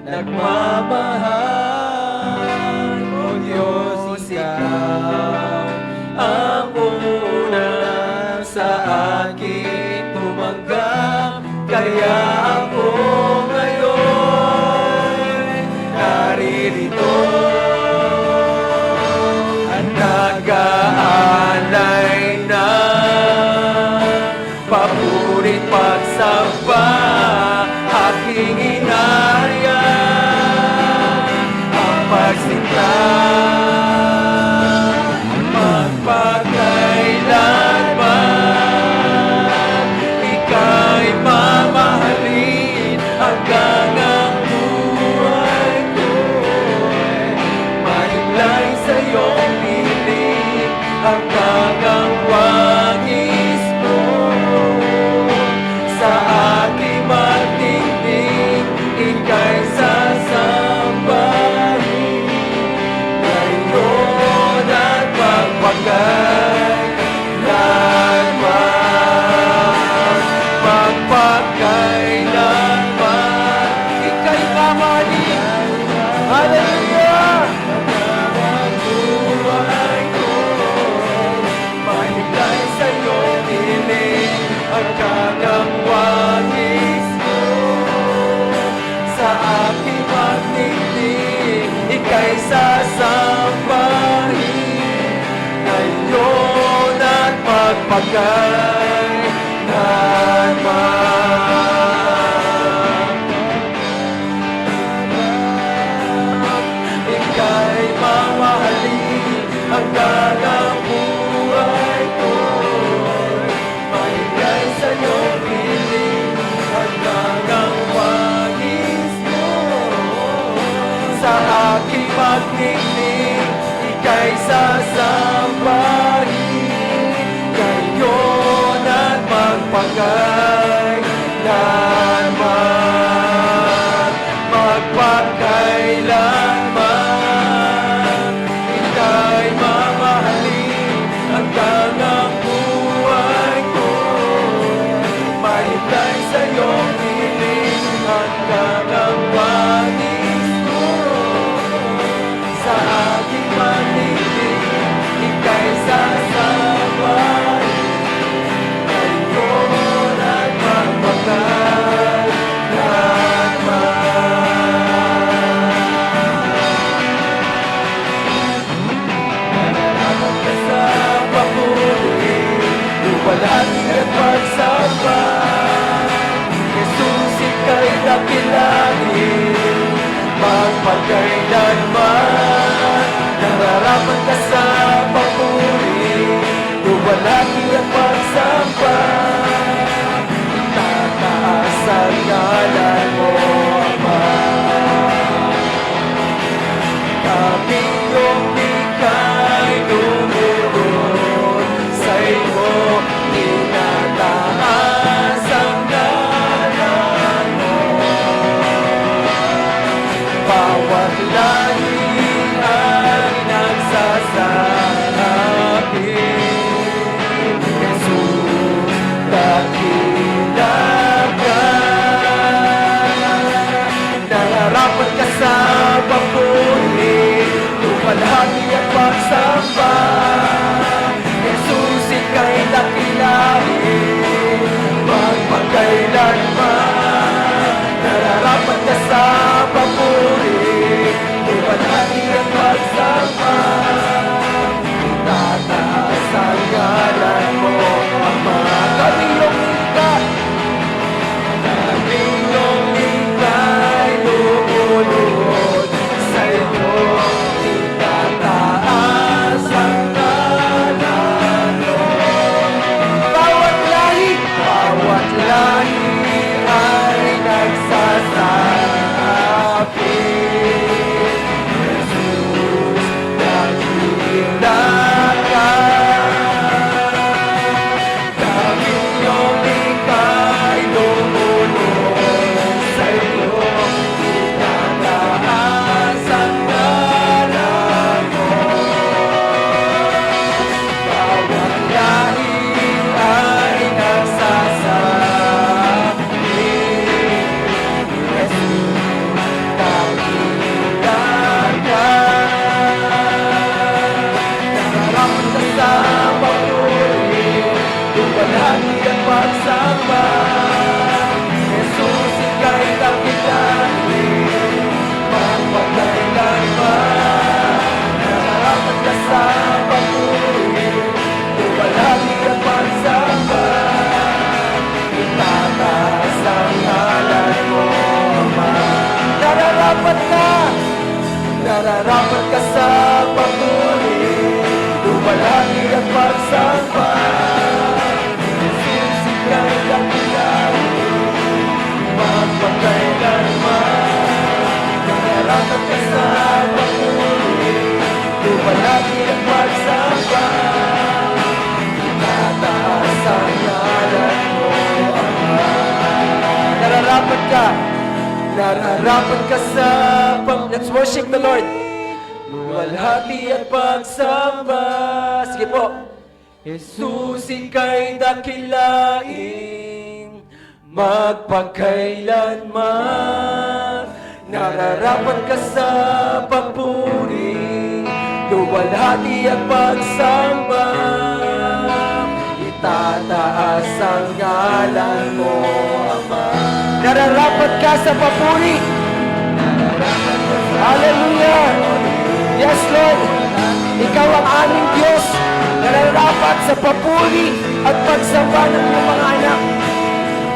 nagmamahal. O Diyos, Ikaw ang una sa akin tumanggap, kaya ako ngayon naririto at nag-aalay na papurit pagsamba. Aking inayang ang pagsinta magpakailanman. Ika'y mamahalin hanggang ang buhay ko'y mahiblay sa iyong piling hanggang ang wangis mo. Sa aking magtingting, ika'y sasambahin ngayon at magpakailanman. Ika'y mamahalin. Hallelujah! Buhay ko, mahiblay sa iyong piling hanggang ang wangis mo. Sa aking magtingting, ika'y sasambahin ngayon at magpakailanman. Ika'y mamahalin hanggang ang buhay ko'y mahiblay sa iyong piling hanggang ang wangis mo. Sa aking magtingting, ika'y sasambahin ngayon at magpakailanman. Magpakailanman. Ika'y mamahalin hanggang ang buhay ko, mahiblay sa iyong piling hanggang ang wangis mo. Sa aking magtingting, ika'y sasambahin ngayon at magpakailanman. Nararapat ka sa papuri, luwalhati at pagsamba. Jesus, ika'y dakilain magpakailanman. Nararapat ka sa papuri, luwalhati at pagsamba. Itataas ang ngalan mo, Ama. Kaming iyong ika'y lumuhod sa iyo, itataas ang ngalan mo. Bawat lahi ay nagsasama nararapat ka. Nararapat ka sa papuri, luwalhati at pagsamba. Jesus, ika'y dakilain, magpakailanman. Nararapat ka sa papuri, luwalhati at pagsamba. Itataas ang ngalan mo, Ama. Nararapat ka. Nararapat ka sa Let's worship the Lord. Luwalhati at pagsamba. Sige po. Jesus, ika'y dakilain, magpakailanman. Nararapat ka sa papuri, luwalhati at pagsamba. Itataas ang ngalan mo, Ama. Nararapat ka sa papuri. Hallelujah! Yes, Lord! Ikaw ang aming Diyos, nararapat sa papuri at pagsamba ng iyong mga anak.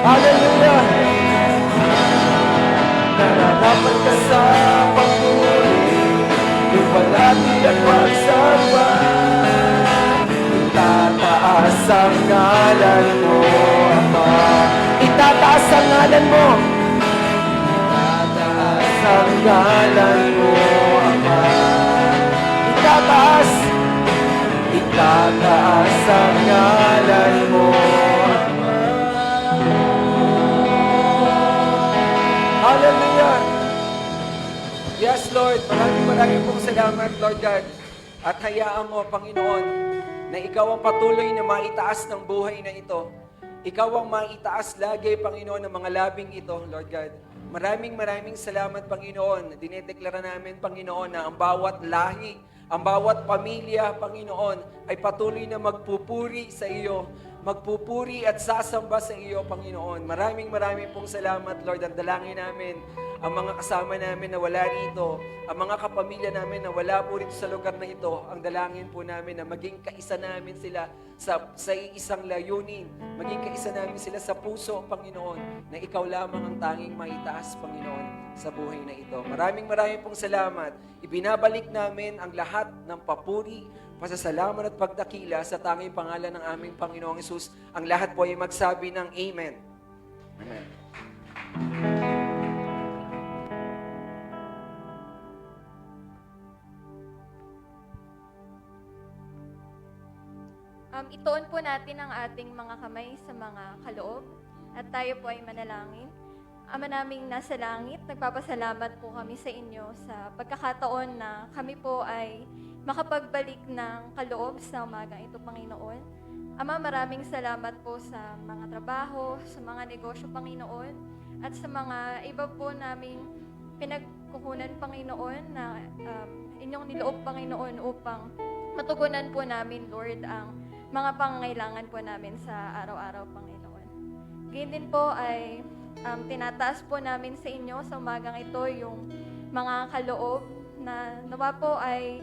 Hallelujah! Nararapat ka sa papuri, luwalhati at pagsamba. Itataas ang ngalan mo, Ama. Itataas ang ngalan mo. Itataas ang ngalan mo, Ama. Itataas. Itataas ang ngalan mo, Ama. Hallelujah. Yes, Lord. Maraming pong salamat, Lord God. At hayaan mo, Panginoon, na ikaw ang patuloy na maitaas ng buhay na ito. Ikaw ang maitaas lagi, Panginoon, ng mga labing ito, Lord God. Maraming salamat, Panginoon. Dinedeklara namin, Panginoon, na ang bawat lahi, ang bawat pamilya, Panginoon, ay patuloy na magpupuri sa iyo. Magpupuri at sasamba sa iyo, Panginoon. Maraming pong salamat, Lord. Ang dalangin namin, ang mga kasama namin na wala rito, ang mga kapamilya namin na wala po rito sa lugar na ito, ang dalangin po namin na maging kaisa namin sila sa isang layunin, maging kaisa namin sila sa puso, Panginoon, na ikaw lamang ang tanging maitaas, Panginoon, sa buhay na ito. Maraming pong salamat. Ibinabalik namin ang lahat ng papuri, pasasalamat at pagdakila sa tanging pangalan ng aming Panginoong Hesus. Ang lahat po ay magsabi ng Amen. Amen. Ituon po natin ang ating mga kamay sa mga kaloob at tayo po ay manalangin. Ama naming nasa langit, nagpapasalamat po kami sa inyo sa pagkakataon na kami po ay makapagbalik ng kaloob sa umagang ito, Panginoon. Ama, maraming salamat po sa mga trabaho, sa mga negosyo, Panginoon, at sa mga iba po naming pinagkukunan, Panginoon, na inyong niloob, Panginoon, upang matugunan po namin, Lord, ang mga pangangailangan po namin sa araw-araw, Panginoon. Ganyan din po ay tinataas po namin sa inyo sa umagang ito yung mga kaloob na nawa po ay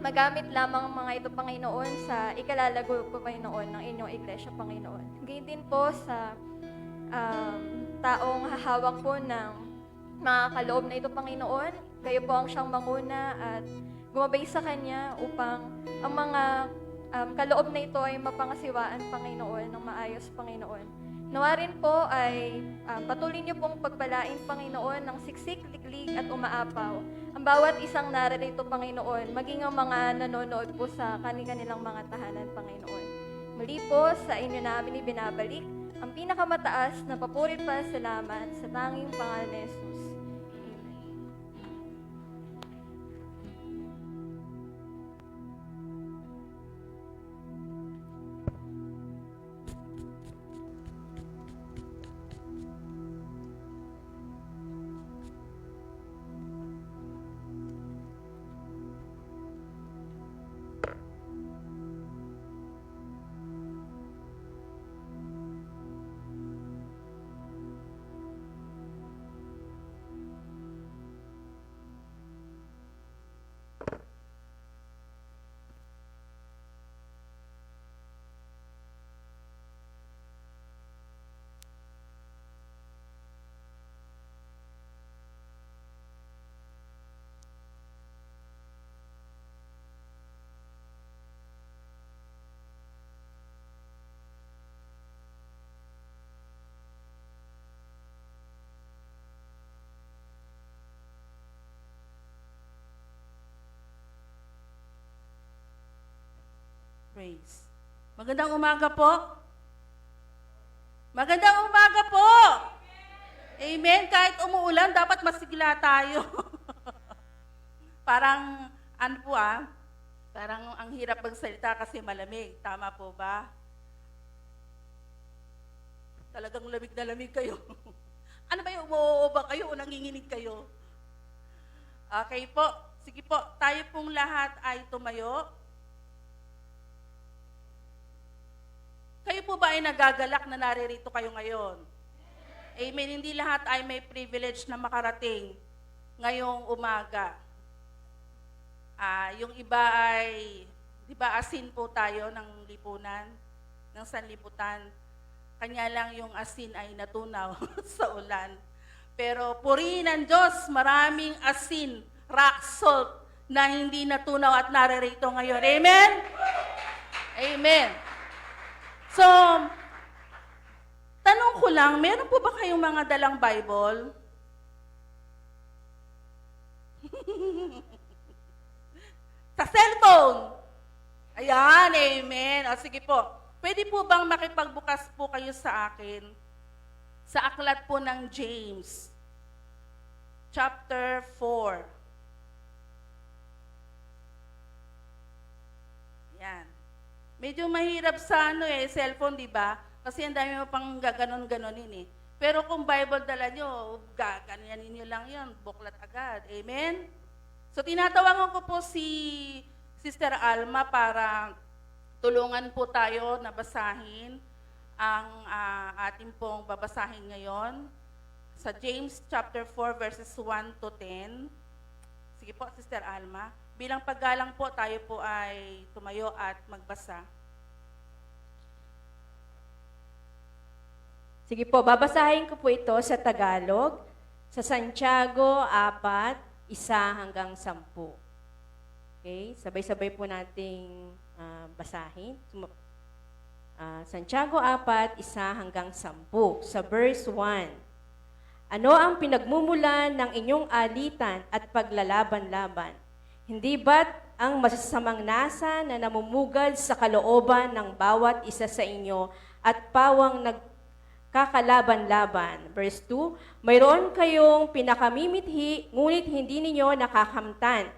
magamit lamang mga ito, Panginoon, sa ikalalago po, Panginoon, ng inyong iglesia, Panginoon. Ganyan din po sa taong hahawak po ng mga kaloob na ito, Panginoon. Kayo po ang siyang manguna at gumabay sa Kanya upang ang mga kaloob na ito ay mapangasiwaan, Panginoon, ng maayos, Panginoon. Nawa rin po ay patuloy niyo pong pagpalain, Panginoon, ng siksik, liklig at umaapaw. Ang bawat isang narito, Panginoon, maging ang mga nanonood po sa kanilang mga tahanan, Panginoon. Muli po, sa inyo namin ibinabalik ang pinakamataas na papuri pa salamat sa tanging pangalan ni Jesus. Grace. Magandang umaga po. Magandang umaga po. Amen. Kahit umuulan, dapat masigla tayo. Parang, parang ang hirap magsalita kasi malamig. Tama po ba? Talagang lamig na lamig kayo. Ano ba yung umuoo ba kayo o nanginginig kayo? Okay po. Sige po, tayo pong lahat ay tumayo. Kayo po ba ay nagagalak na naririto kayo ngayon? Amen. Hindi lahat ay may privilege na makarating ngayong umaga. Yung iba ay, di ba asin po tayo ng lipunan, ng sanlibutan. Kanya lang yung asin ay natunaw sa ulan. Pero purihin ng Diyos, maraming asin, rock salt, na hindi natunaw at naririto ngayon. Amen? Amen. So, tanong ko lang, meron po ba kayong mga dalang Bible? Sa cellphone. Ayan, amen. O sige po, pwede po bang makipagbukas po kayo sa akin sa aklat po ng James, chapter 4. Yan. Medyo mahirap sa cellphone, di ba? Kasi ang dami mo pang gaganon-ganonin eh. Pero kung Bible dala nyo, gaganyanin nyo lang yun, buklat agad. Amen? So tinatawagan ko po si Sister Alma para tulungan po tayo na basahin ang ating pong babasahin ngayon sa James chapter 4 verses 1 to 10. Sige po, Sister Alma. Bilang paggalang po, tayo po ay tumayo at magbasa. Sige po, babasahin ko po ito sa Tagalog, sa Santiago 4, 1 hanggang 10. Okay, sabay-sabay po nating basahin. Santiago 4, 1 hanggang 10. Sa verse 1. Ano ang pinagmumulan ng inyong alitan at paglalaban-laban? Hindi ba't ang masasamang nasa na namumugad sa kalooban ng bawat isa sa inyo at pawang nagkakalaban-laban? Verse 2, mayroon kayong pinakamimithi, ngunit hindi ninyo nakakamtan.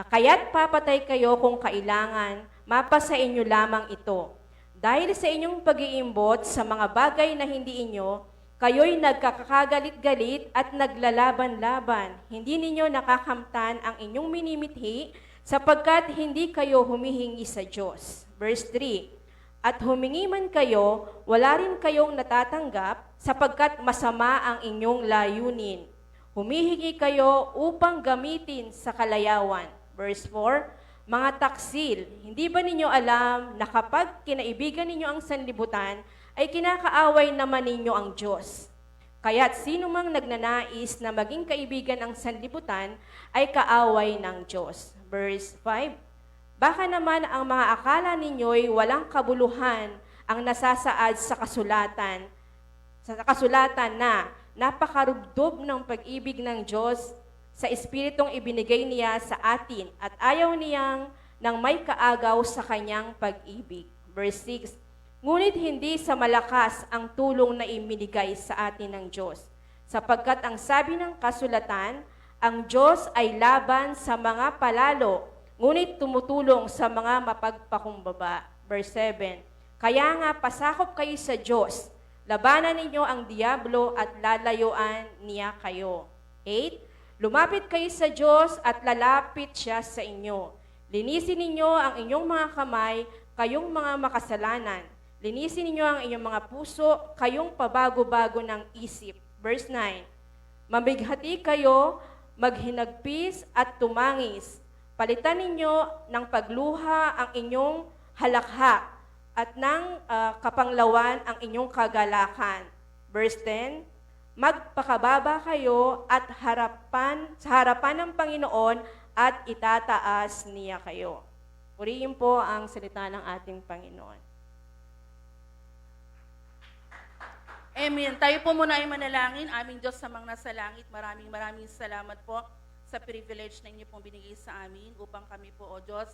Kaya't papatay kayo kung kailangan, mapasa inyo lamang ito. Dahil sa inyong pag-iimbot sa mga bagay na hindi inyo, kayo'y nagkakagalit-galit at naglalaban-laban. Hindi ninyo nakakamtan ang inyong minimithi sapagkat hindi kayo humihingi sa Diyos. Verse 3, at humingi man kayo, wala rin kayong natatanggap sapagkat masama ang inyong layunin. Humihingi kayo upang gamitin sa kalayawan. Verse 4, mga taksil, hindi ba ninyo alam na kapag kinaibigan ninyo ang sanlibutan, ay kinakaaway naman ninyo ang Diyos. Kaya't sino mang nagnanais na maging kaibigan ang sanlibutan ay kaaway ng Diyos. Verse 5, baka naman ang mga akala ninyo'y walang kabuluhan ang nasasaad sa kasulatan na napakarubdob ng pag-ibig ng Diyos sa Espiritong ibinigay niya sa atin at ayaw niyang nang may kaagaw sa kanyang pag-ibig. Verse 6, ngunit hindi sa malakas ang tulong na ibinigay sa atin ng Diyos, sapagkat ang sabi ng kasulatan, ang Diyos ay laban sa mga palalo, ngunit tumutulong sa mga mapagpakumbaba. Verse 7, kaya nga pasakop kayo sa Diyos, labanan ninyo ang diablo at lalayuan niya kayo. 8, lumapit kayo sa Diyos at lalapit siya sa inyo. Linisin ninyo ang inyong mga kamay, kayong mga makasalanan. Linisin ninyo ang inyong mga puso, kayong pabago-bago ng isip. Verse 9, mabighati kayo, maghinagpis at tumangis. Palitan ninyo ng pagluha ang inyong halakhak at ng kapanglawan ang inyong kagalakan. Verse 10, magpakababa kayo at sa harapan ng Panginoon at itataas niya kayo. Purihin po ang salita ng ating Panginoon. Amen. Tayo po muna ay manalangin. Aming Diyos sa mga nasa langit, maraming salamat po sa privilege na inyo pong binigay sa amin upang kami po, O Diyos,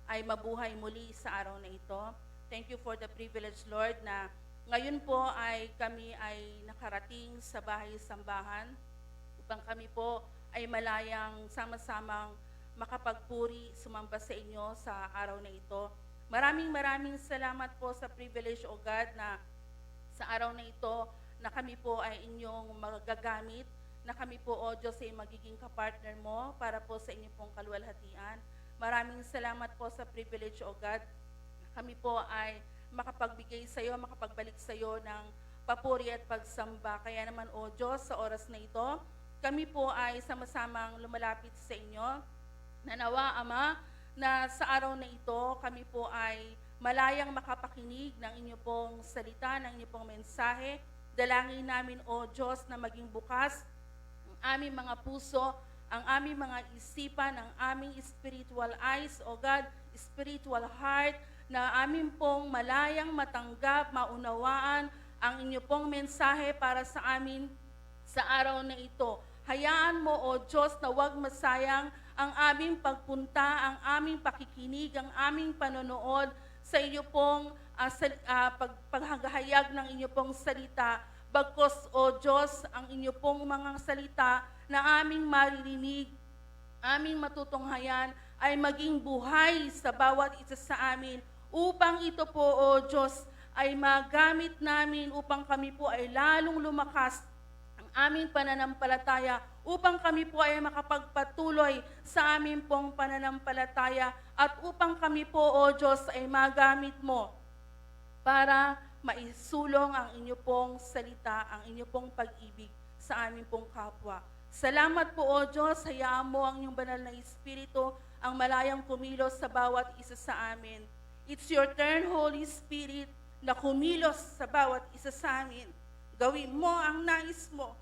ay mabuhay muli sa araw na ito. Thank you for the privilege, Lord, na ngayon po ay kami ay nakarating sa bahay-sambahan upang kami po ay malayang sama-samang makapagpuri, sumamba sa inyo sa araw na ito. Maraming salamat po sa privilege, O God, na sa araw na ito na kami po ay inyong magagamit, na kami po, O Diyos, ay magiging kapartner mo para po sa inyong pong kaluwalhatian. Maraming salamat po sa privilege, O God, na kami po ay makapagbigay sa iyo, makapagbalik sa iyo ng papuri at pagsamba. Kaya naman, O Diyos, sa oras na ito, kami po ay sama-samang lumalapit sa inyo. Nanawa, Ama, na sa araw na ito, kami po ay malayang makapakinig ng inyo pong salita, ng inyo pong mensahe. Dalangin namin, O Diyos, na maging bukas ang aming mga puso, ang aming mga isipan, ang aming spiritual eyes, O God, spiritual heart, na amin pong malayang matanggap, maunawaan ang inyo pong mensahe para sa amin sa araw na ito. Hayaan mo, O Diyos, na huwag masayang ang aming pagpunta, ang aming pakikinig, ang aming panonood sa inyo pong paghahayag ng inyo pong salita. Bagkos, O Diyos, ang inyo pong mga salita na aming maririnig, aming matutunghayan, ay maging buhay sa bawat isa sa amin, upang ito po, O Diyos, ay magamit namin upang kami po ay lalong lumakas ang aming pananampalataya, upang kami po ay makapagpatuloy sa aming pong pananampalataya, at upang kami po, O Diyos, ay magamit mo para maisulong ang inyo pong salita, ang inyo pong pag-ibig sa aming pong kapwa. Salamat po, O Diyos, hayaan mo ang inyong banal na Espiritu ang malayang kumilos sa bawat isa sa amin. It's your turn, Holy Spirit, na kumilos sa bawat isa sa amin. Gawin mo ang nais mo.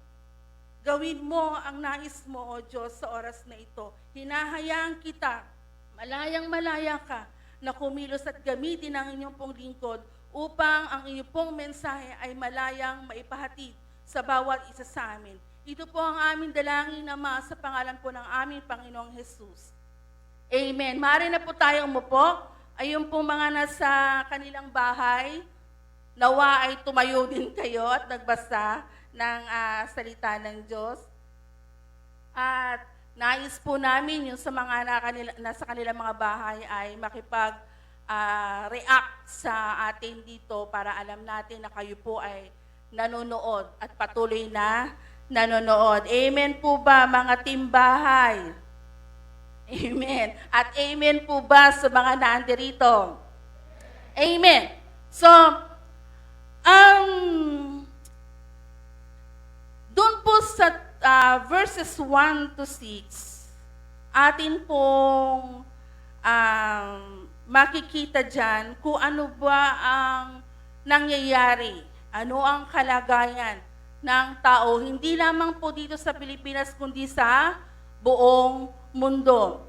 Gawin mo ang nais mo, O Diyos, sa oras na ito. Hinahayaan kita, malayang malaya ka, na kumilos at gamitin ang inyong pong lingkod upang ang inyong pong mensahe ay malayang maipahatid sa bawat isa sa amin. Ito po ang aming dalangin, Ama, sa pangalan po ng aming Panginoong Jesus. Amen. Maaari na po tayong umupo. Ayun pong mga nasa kanilang bahay, nawa ay tumayo din kayo at nagbasa ng salita ng Diyos. At nais po namin yung sa mga nasa kanilang mga bahay ay makipag-react sa atin dito para alam natin na kayo po ay nanonood at patuloy na nanonood. Amen po ba, mga timbahay? Amen. At amen po ba sa mga naandirito? Amen. So, doon po sa verses 1 to 6, atin pong makikita dyan kung ano ba ang nangyayari, ano ang kalagayan ng tao, hindi lamang po dito sa Pilipinas, kundi sa buong mundo.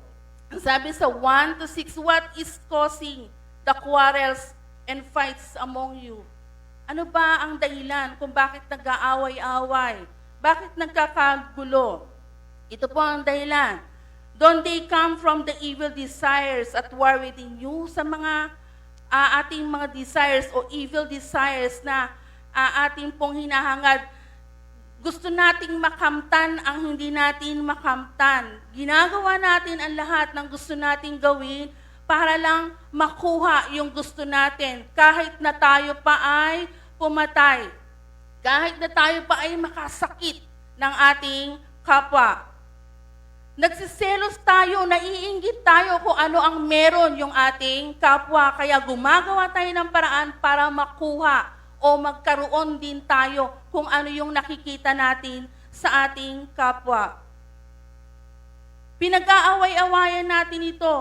Sabi sa 1 to 6, what is causing the quarrels and fights among you? Ano ba ang dahilan kung bakit nag-aaway-away? Bakit nagkakagulo? Ito po ang dahilan. Don't they come from the evil desires at war within you? Sa mga ating mga desires o evil desires na ating pong hinahangad, gusto nating makamtan ang hindi natin makamtan. Ginagawa natin ang lahat ng gusto nating gawin para lang makuha yung gusto natin. Kahit na tayo pa ay pumatay. Kahit na tayo pa ay makasakit ng ating kapwa. Nagsiselos tayo, naiinggit tayo kung ano ang meron yung ating kapwa. Kaya gumagawa tayo ng paraan para makuha o magkaroon din tayo kung ano yung nakikita natin sa ating kapwa. Pinag-aaway-awayan natin ito.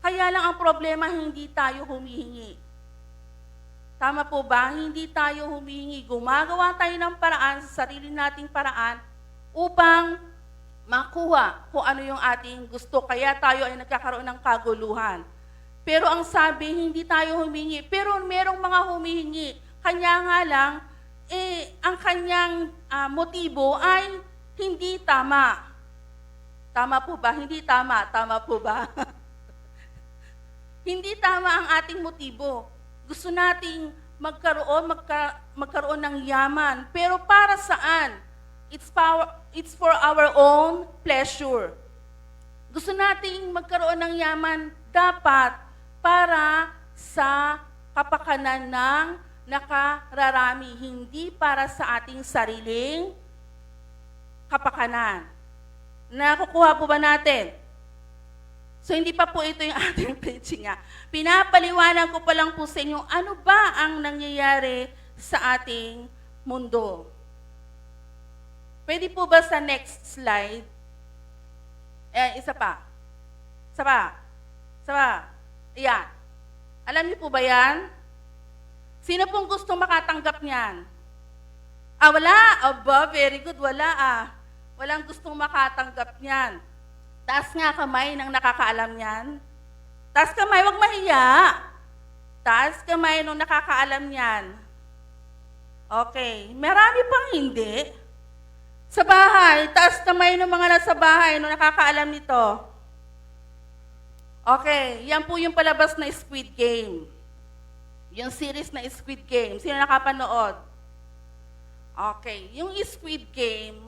Kaya lang ang problema, hindi tayo humihingi. Tama po ba? Hindi tayo humihingi. Gumagawa tayo ng paraan sa sarili nating paraan upang makuha kung ano yung ating gusto. Kaya tayo ay nagkakaroon ng kaguluhan. Pero ang sabi, hindi tayo humingi. Pero merong mga humihingi. Kanya nga lang, ang kanyang motibo ay hindi tama. Tama po ba? Hindi tama. Tama po ba? Hindi tama ang ating motibo. Gusto nating magkaroon ng yaman. Pero para saan? It's for our own pleasure. Gusto nating magkaroon ng yaman dapat para sa kapakanan ng nakararami, hindi para sa ating sariling kapakanan. Nakukuha po ba natin? So, hindi pa po ito yung ating preaching nga. Pinapaliwanag ko pa lang po sa inyo, ano ba ang nangyayari sa ating mundo? Pwede po ba sa next slide? Isa pa. Ayan. Alam niyo po ba yan? Sino pong gustong makatanggap niyan? Wala. Aba, very good. Wala Walang gustong makatanggap niyan. Taas nga kamay ng nakakaalam niyan. Taas kamay, wag mahiya. Taas kamay nung nakakaalam niyan. Okay. Marami pang hindi. Sa bahay, taas kamay ng mga nasa bahay nung nakakaalam nito. Okay. Yan po yung palabas na Squid Game. Yung series na Squid Game. Sino nakapanood? Okay. Yung Squid Game,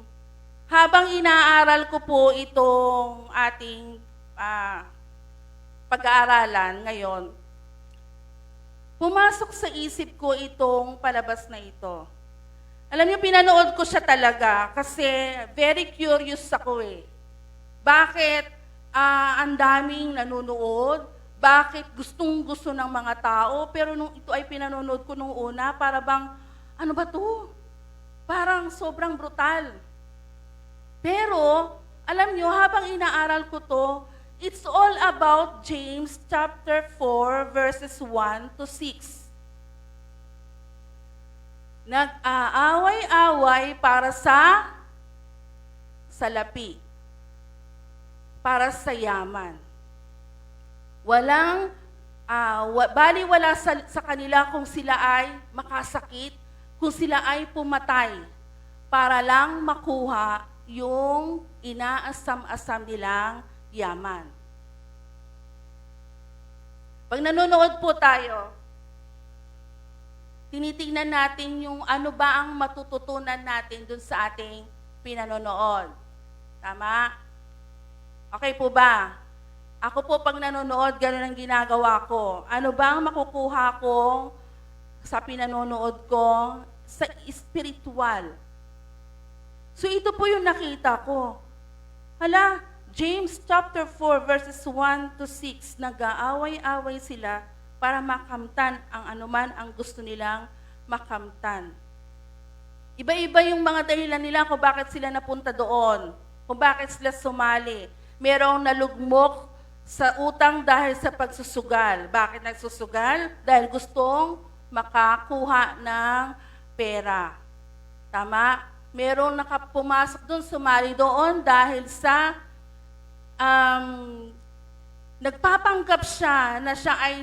habang inaaral ko po itong ating pag-aaralan ngayon, pumasok sa isip ko itong palabas na ito. Alam niyo, pinanood ko siya talaga kasi very curious ako eh. Bakit ang daming nanonood? Bakit gustong-gusto ng mga tao? Pero nung ito ay pinanonood ko nung una, para bang, ano ba to? Parang sobrang brutal. Pero, alam nyo, habang inaaral ko to, it's all about James chapter 4, verses 1 to 6. Nag-aaway-away para sa salapi, para sa yaman. Baliwala sa kanila kung sila ay makasakit, kung sila ay pumatay, para lang makuha yung inaasam-asam nilang yaman. Pag nanonood po tayo, tinitingnan natin yung ano ba ang matututunan natin dun sa ating pinanonood. Tama? Okay po ba? Ako po pag nanonood, gano'n ang ginagawa ko. Ano ba ang makukuha ko sa pinanonood ko sa spiritual? So ito po yung nakita ko. Hala, James chapter 4 verses 1 to 6, nag-aaway-away sila para makamtan ang anuman ang gusto nilang makamtan. Iba-iba yung mga dahilan nila kung bakit sila napunta doon, kung bakit sila sumali. Merong nalugmok sa utang dahil sa pagsusugal. Bakit nagsusugal? Dahil gustong makakuha ng pera. Tama? Merong nakapumasok doon, sumali doon dahil sa nagpapanggap siya na siya ay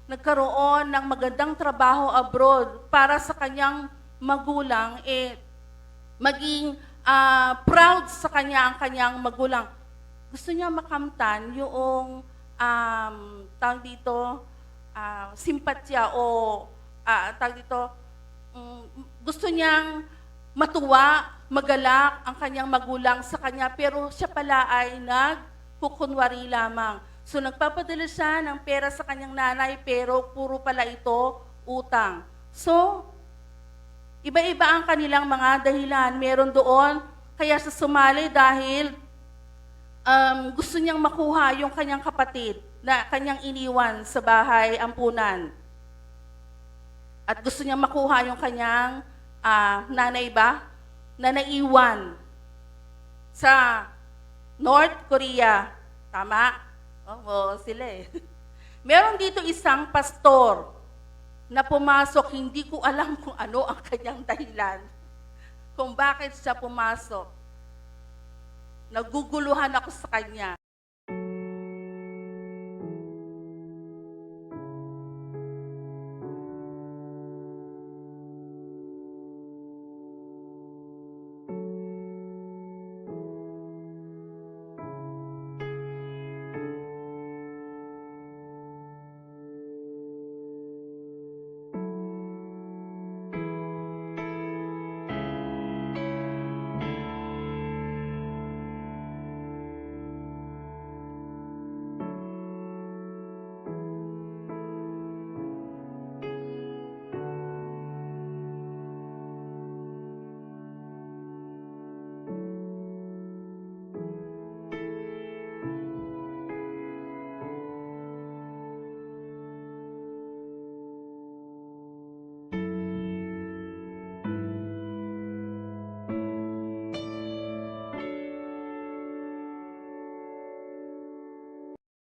nagkaroon ng magandang trabaho abroad para sa kanyang magulang, maging proud sa kanya ang kanyang magulang. Gusto niya makamtan yung tawag dito, simpatya o tawag dito, gusto niyang matuwa, magalak ang kanyang magulang sa kanya, pero siya pala ay nagkukunwari lamang. So nagpapadala siya ng pera sa kanyang nanay, pero puro pala ito utang. So, iba-iba ang kanilang mga dahilan. Meron doon, kaya siya sumali dahil gusto niyang makuha yung kanyang kapatid na kanyang iniwan sa bahay ampunan. At gusto niyang makuha yung kanyang nanay ba? Na naiwan sa North Korea. Tama? Oo, sila eh. Meron dito isang pastor na pumasok, hindi ko alam kung ano ang kanyang dahilan. Kung bakit siya pumasok. Naguguluhan ako sa kanya.